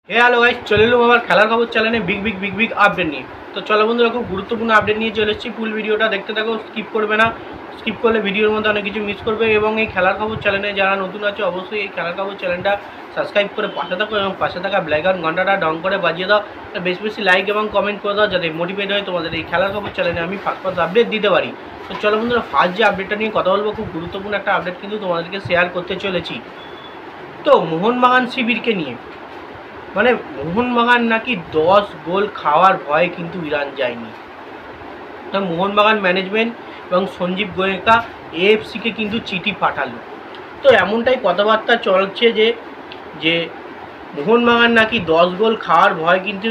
Hello guys, চলে এলাম আবার খেলার খবর চ্যানেলে বিগ আপডেট নিয়ে। তো চলো বন্ধুরা, খুব গুরুত্বপূর্ণ আপডেট নিয়ে চলে এসেছি। ফুল ভিডিওটা দেখতে থাকো, স্কিপ করবে না। স্কিপ করলে ভিডিওর মধ্যে অনেক কিছু মিস করবে। এবং এই খেলার খবর চ্যানেলে যারা নতুন আছে অবশ্যই এই খেলার খবর চ্যানেলটা সাবস্ক্রাইব করে পাশে থাকো এবং পাশে থাকা ব্ল্যাক আউট ঘন্টাটা ডাউন করে বাজিয়ে দাও। বেশি বেশি লাইক এবং কমেন্ট করে দাও, যাতে মোটিভেট হয় তোমাদের এই খেলার খবর চ্যানেলে আমি ফার্স্ট আপডেট দিতে পারি। তো চলো বন্ধুরা, ফার্স্ট যে আপডেটটা নিয়ে কথা বলবো, খুব গুরুত্বপূর্ণ একটা আপডেট কিন্তু তোমাদেরকে শেয়ার করতে চলেছি। তো মোহনবাগান শিবিরকে নিয়ে, মানে মোহনবাগান নাকি 10 গোল খাওয়ার ভয়ে কিন্তু ইরান যায়নি। তো মোহনবাগান ম্যানেজমেন্ট এবং সঞ্জীব গোয়েঙ্কা এএফসিকে কিন্তু চিঠি পাঠালো। তো এমনটাই কথাবার্তা চলছে যে মোহনবাগান নাকি 10 গোল খাওয়ার ভয় কিন্তু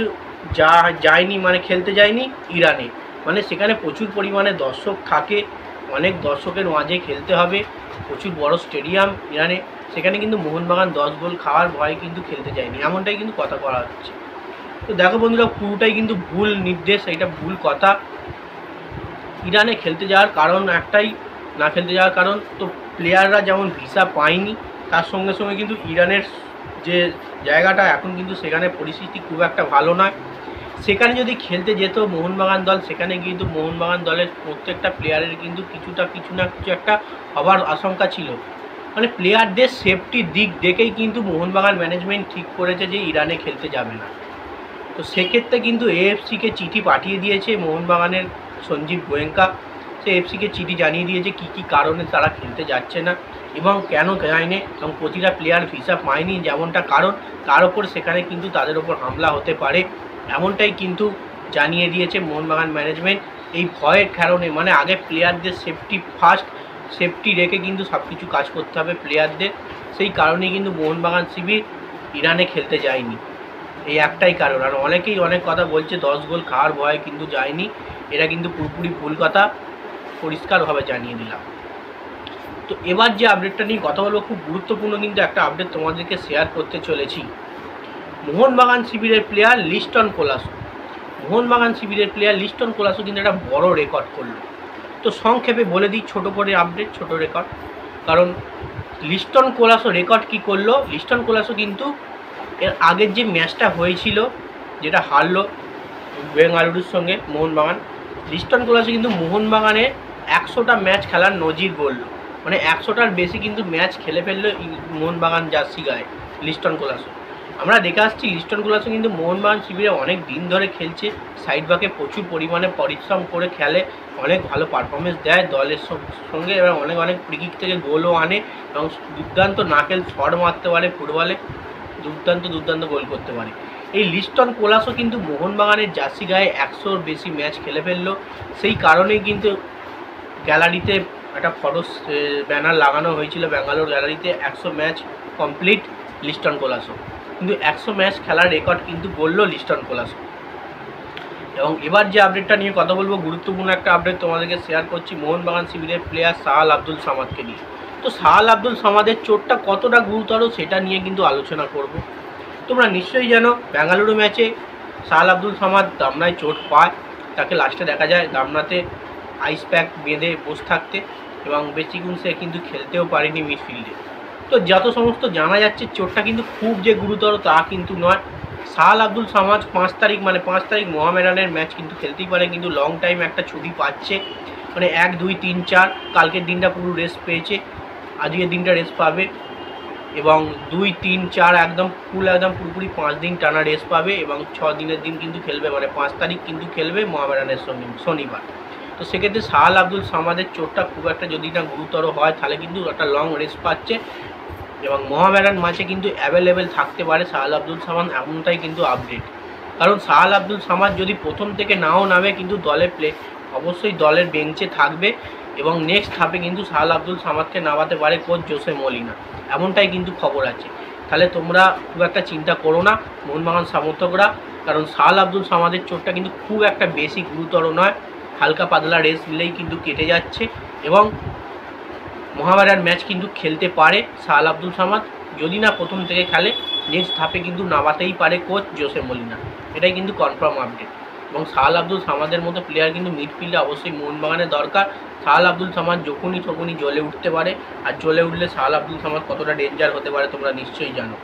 যায়নি, মানে খেলতে যায়নি ইরানে। মানে সেখানে প্রচুর পরিমাণে দর্শক থাকে, অনেক দর্শকের মাঝে খেলতে হবে, প্রচুর বড় স্টেডিয়াম ইরানে। সেখানে কিন্তু মোহনবাগান 10 গোল খাওয়ার ভয়ে কিন্তু খেলতে যায়নি, এমনটাই কিন্তু কথা বলা হচ্ছে। তো দেখো বন্ধুরা, পুরোটাই কিন্তু ভুল নির্দেশ, এটা ভুল কথা। ইরানে খেলতে যাওয়ার কারণ একটাই, না খেলতে যাওয়ার কারণ তো প্লেয়াররা যেমন ভিসা পায়নি, তার সঙ্গে সঙ্গে কিন্তু ইরানের যে জায়গাটা এখন কিন্তু সেখানে পরিস্থিতি খুব একটা ভালো নয়। সেখানে যদি খেলতে যেত মোহনবাগান দল, সেখানে কিন্তু মোহনবাগান দলের প্রত্যেকটা প্লেয়ারের কিন্তু কিছু না কিছু একটা হবার আশঙ্কা ছিল। মানে প্লেয়ারদের সেফটির দিক দেখেই কিন্তু মোহনবাগান ম্যানেজমেন্ট ঠিক করেছে যে ইরানে খেলতে যাবে না। তো সেক্ষেত্রে কিন্তু এএফসিকে চিঠি পাঠিয়ে দিয়েছে মোহনবাগানের সঞ্জীব গোয়েঙ্কা। সে এএফসিকে চিঠি জানিয়ে দিয়েছে কী কারণে তারা খেলতে যাচ্ছে না এবং কেন যায়নি, এবং প্রতিটা প্লেয়ার ভিসা পায়নি যেমনটা কারণ, তার ওপর সেখানে কিন্তু তাদের ওপর হামলা হতে পারে, এমনটাই কিন্তু জানিয়ে দিয়েছে মোহনবাগান ম্যানেজমেন্ট। এই ভয়ের কারণে, মানে আগে প্লেয়ারদের সেফটি ফার্স্ট, সেফটি রেখে কিন্তু সব কিছু কাজ করতে হবে প্লেয়ারদের। সেই কারণেই কিন্তু মোহনবাগান শিবির ইরানে খেলতে যায়নি, এই একটাই কারণ। আর অনেকেই অনেক কথা বলছে 10 গোল খাওয়ার ভয়ে কিন্তু যায়নি, এটা কিন্তু পুরোপুরি ভুল কথা, পরিষ্কারভাবে জানিয়ে দিলাম। তো এবার যে আপডেটটা নিয়ে কথা বলবো, খুব গুরুত্বপূর্ণ কিন্তু একটা আপডেট তোমাদেরকে শেয়ার করতে চলেছি। মোহনবাগান শিবিরের প্লেয়ার লিস্টন কোলাসো, মোহনবাগান শিবিরের প্লেয়ার লিস্টন কোলাসো কিন্তু একটা বড় রেকর্ড করলো। তো সংক্ষেপে বলে দিই, ছোটো করে আপডেট, ছোটো রেকর্ড। কারণ লিস্টন কোলাসো রেকর্ড কি করলো, লিস্টন কোলাসো কিন্তু এর আগের যে ম্যাচটা হয়েছিল, যেটা হারলো বেঙ্গালুরুর সঙ্গে মোহনবাগান, লিস্টন কোলাসো কিন্তু মোহনবাগানে 100টা ম্যাচ খেলার নজির গড়ল। মানে 100টার বেশি কিন্তু ম্যাচ খেলে ফেললো মোহনবাগান জার্সি গায়ে লিস্টন কোলাসো। আমরা দেখে আসছি লিস্টন কোলাসো কিন্তু মোহনবাগান শিবিরে অনেক দিন ধরে খেলছে, সাইড ব্যাকে প্রচুর পরিমাণে পরিশ্রম করে খেলে, অনেক ভালো পারফরমেন্স দেয় দলের সঙ্গে, এবং অনেক ফ্রি কিক থেকে গোলও আনে, এবং দুর্দান্ত নাকেল শট মারতে পারে ফুটবলে, দুর্দান্ত গোল করতে পারে। এই লিস্টন কোলাসও কিন্তু মোহনবাগানের জার্সি গায়ে 100-র বেশি ম্যাচ খেলে ফেললো। সেই কারণেই কিন্তু গ্যালারিতে একটা ফটো ব্যানার লাগানো হয়েছিল ব্যাঙ্গালোর গ্যালারিতে, 100 ম্যাচ কমপ্লিট লিস্টন কোলাসো। কিন্তু 100 ম্যাচ খেলার রেকর্ড কিন্তু গড়ল লিস্টন কোলাসো। এবং এবার যে আপডেটটা নিয়ে কথা বলবো, গুরুত্বপূর্ণ একটা আপডেট তোমাদেরকে শেয়ার করছি মোহনবাগান শিবিরের প্লেয়ার সাহাল আব্দুল সামাদকে নিয়ে। তো সাহাল আব্দুল সামাদের চোটটা কতটা গুরুতর সেটা নিয়ে কিন্তু আলোচনা করব। তোমরা নিশ্চয়ই জানো, বেঙ্গালুরু ম্যাচে সাহাল আব্দুল সামাদ দামনায় চোট পায়, তাকে লাস্টে দেখা যায় দামনাতে আইস প্যাক বেঁধে বসে থাকতে, এবং বেশিক্ষণ সে কিন্তু খেলতেও পারেনি মিডফিল্ডে। তো যত সমস্ত জানা যাচ্ছে, চোটটা কিন্তু খুব যে গুরুতর তা কিন্তু নয়। সাহাল আব্দুল সামাদ 5 তারিখ, মানে 5 তারিখ মোহামেডানের ম্যাচ কিন্তু খেলতেই পারে, কিন্তু লং টাইম একটা ছুটি পাচ্ছে, মানে 1, 2, 3, 4 কালকের দিনটা পুরো রেস্ট পেয়েছে, আজকের দিনটা রেস্ট পাবে, এবং 2, 3, 4 একদম পুরোপুরি 5 দিন টানা রেস্ট পাবে, এবং 6 দিনের দিন কিন্তু খেলবে, মানে 5 তারিখ কিন্তু খেলবে মোহামেডানের সঙ্গে শনিবার। তো সেক্ষেত্রে সাহাল আব্দুল সামাদের চোটটা খুব একটা যদি না গুরুতর হয়, তাহলে কিন্তু একটা লং রেস্ট পাচ্ছে, এবং মোহামেডান ম্যাচে কিন্তু অ্যাভেলেবেল থাকতে পারে সাহাল আব্দুল সামাদ, এমনটাই কিন্তু আপডেট। কারণ সাহাল আব্দুল সামাদ যদি প্রথম থেকে নাও নামে, কিন্তু দলে অবশ্যই দলের বেঞ্চে থাকবে, এবং নেক্সট হাফে কিন্তু সাহাল আব্দুল সামাদকে নামাতে পারে কোচ জোসে মলিনা, এমনটাই কিন্তু খবর আছে। তাহলে তোমরা খুব একটা চিন্তা করো না মোহনবাগান সমর্থকরা, কারণ সাহাল আব্দুল সামাদের চোটটা কিন্তু খুব একটা বেশি গুরুতর নয়, হালকা পাতলা রেস্ট নিলেই কিন্তু কেটে যাচ্ছে, এবং মোহামেডান ম্যাচ কিন্তু খেলতে পারে সাহাল আব্দুল সামাদ, যদি না প্রথম থেকে খেলে নেক্সট ধাপে কিন্তু নামাতেই পারে কোচ জোসে মলিনা, এটাই কিন্তু কনফার্ম আপডেট। এবং সাহাল আব্দুল সামাদের মতো প্লেয়ার কিন্তু মিডফিল্ডে অবশ্যই মোহনবাগানের দরকার। সাহাল আব্দুল সামাদ যখনই জ্বলে উঠতে পারে, আর জ্বলে উঠলে সাহাল আব্দুল সামাদ কতটা ডেঞ্জার হতে পারে তোমরা নিশ্চয়ই জানো।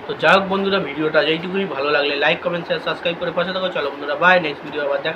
তো যাই হোক বন্ধুরা, ভিডিওটা যেইটুকুই ভালো লাগলে লাইক কমেন্ট শেয়ার সাবস্ক্রাইব করে পাশে থাকো। চলো বন্ধুরা, বাই, নেক্সট ভিডিও আবার দেখা।